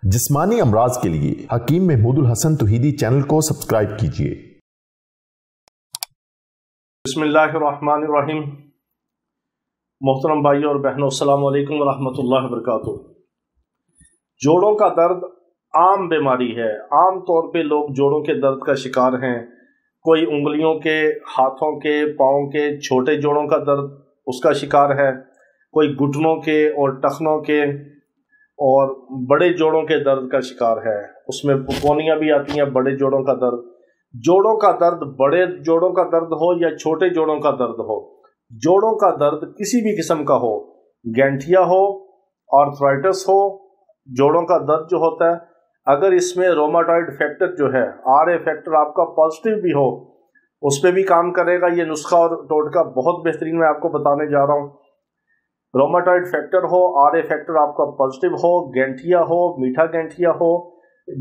जिस्मानी अमराज के लिए हकीम महमूदुल हसन तौहीदी चैनल को सब्सक्राइब कीजिए। बिस्मिल्लाहिर्रहमानिर्रहीम। मोहतरम भाइयों और बहनों, अस्सलाम वालेकुम वरहमतुल्लाहि वबरकातुहू। जोड़ों का दर्द आम बीमारी है। आम तौर पे लोग जोड़ों के दर्द का शिकार हैं। कोई उंगलियों के, हाथों के, पाँव के छोटे जोड़ों का दर्द उसका शिकार है, कोई घुटनों के और टखनों के और बड़े जोड़ों के दर्द का शिकार है। उसमें पुकौनियाँ भी आती हैं। बड़े जोड़ों का दर्द, जोड़ों का दर्द, बड़े जोड़ों का दर्द हो या छोटे जोड़ों का दर्द हो, जोड़ों का दर्द किसी भी किस्म का हो, गैंठिया हो, आर्थराइटिस हो, जोड़ों का दर्द जो होता है, अगर इसमें रोमाटॉइड फैक्टर जो है, RA फैक्टर आपका पॉजिटिव भी हो, उस पर भी काम करेगा। ये नुस्खा और टोटका बहुत बेहतरीन मैं आपको बताने जा रहा हूँ। रोमाटॉइड फैक्टर हो, RA फैक्टर आपका पॉजिटिव हो, गैंठिया हो, मीठा गैंठिया हो,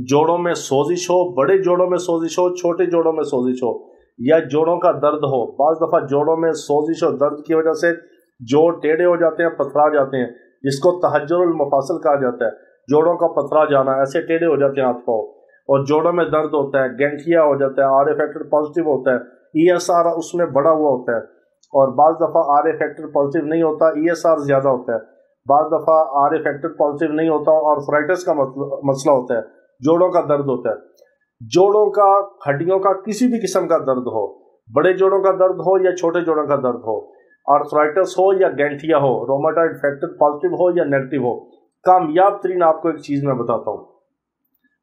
जोड़ों में सोजिश हो, बड़े जोड़ों में सोजिश हो, छोटे जोड़ों में सोजिश हो, या जोड़ों का दर्द हो। बाज़ दफ़ा जोड़ों में सोजिश और दर्द की वजह से जोड़ टेढ़े हो जाते हैं, पथरा जाते हैं, जिसको तहज्जुरुल मफासिल कहा जाता है। जोड़ों का पथरा जाना, ऐसे टेढ़े हो जाते हैं हाथ पाँव, और जोड़ों में दर्द होता है, गैंठिया हो जाता है, RA फैक्टर पॉजिटिव होता है, ESR उसमें बढ़ा हुआ होता है, और बाज़ दफ़ा RA फैक्टर पॉजिटिव नहीं होता, ESR ज़्यादा होता है। बाज़ दफ़ा RA फैक्टर पॉजिटिव नहीं होता और आर्थराइटिस का मसला होता है, जोड़ों का दर्द होता है। जोड़ों का, हड्डियों का किसी भी किस्म का दर्द हो, बड़े जोड़ों का दर्द हो या छोटे जोड़ों का दर्द हो, आर्थराइटिस हो या गैंठिया हो, रोमाटॉइड फैक्टर पॉजिटिव हो या नेगेटिव हो, कामयाब तरीन आपको एक चीज़ मैं बताता हूँ।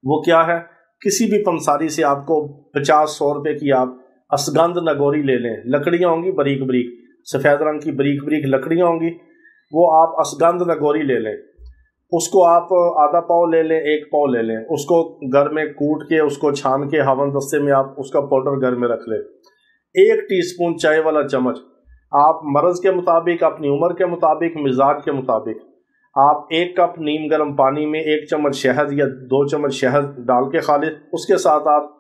वो क्या है? किसी भी पंसारी से आपको 50-100 रुपये की आप असगंध नगोरी ले लें। लकड़ियाँ होंगी बरीक बरीक, सफ़ेद रंग की बरीक बरीक लकड़ियाँ होंगी, वो आप असगंध नगोरी ले लें। उसको आप आधा पाव ले लें, 1 पाव ले लें, उसको घर में कूट के, उसको छान के हवन दस्ते में आप उसका पाउडर घर में रख लें। 1 टीस्पून चाय वाला चम्मच आप मर्ज़ के मुताबिक, अपनी उम्र के मुताबिक, मिजाज के मुताबिक, आप 1 कप नीम गर्म पानी में 1 चम्मच शहद या 2 चम्मच शहद डाल के खा लें। उसके साथ आप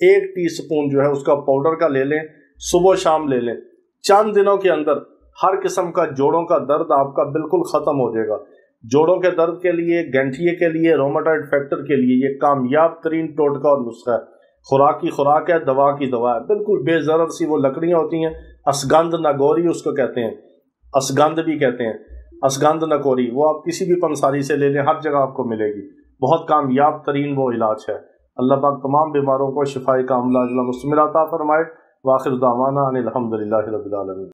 1 टीस्पून जो है उसका पाउडर का ले लें, सुबह शाम ले लें। चंद दिनों के अंदर हर किस्म का जोड़ों का दर्द आपका बिल्कुल ख़त्म हो जाएगा। जोड़ों के दर्द के लिए, गैंठिए के लिए, रोमाटॉइड फैक्टर के लिए ये कामयाब तरीन टोटका और नुस्खा है। खुराक की खुराक है, दवा की दवा है, बिल्कुल बेज़रर सी वो लकड़ियाँ होती हैं। असगंध नगोरी उसको कहते हैं, असगंध भी कहते हैं, असगंध नगोरी। वो आप किसी भी पंसारी से ले लें, हर जगह आपको मिलेगी। बहुत कामयाब तरीन वो इलाज है। अल्लाह पाक तमाम बीमारों को शिफाए कामिला अता फरमाए। वाखिर दावाना अनिल हम्दुलिल्लाहि रब्बिल आलमीन।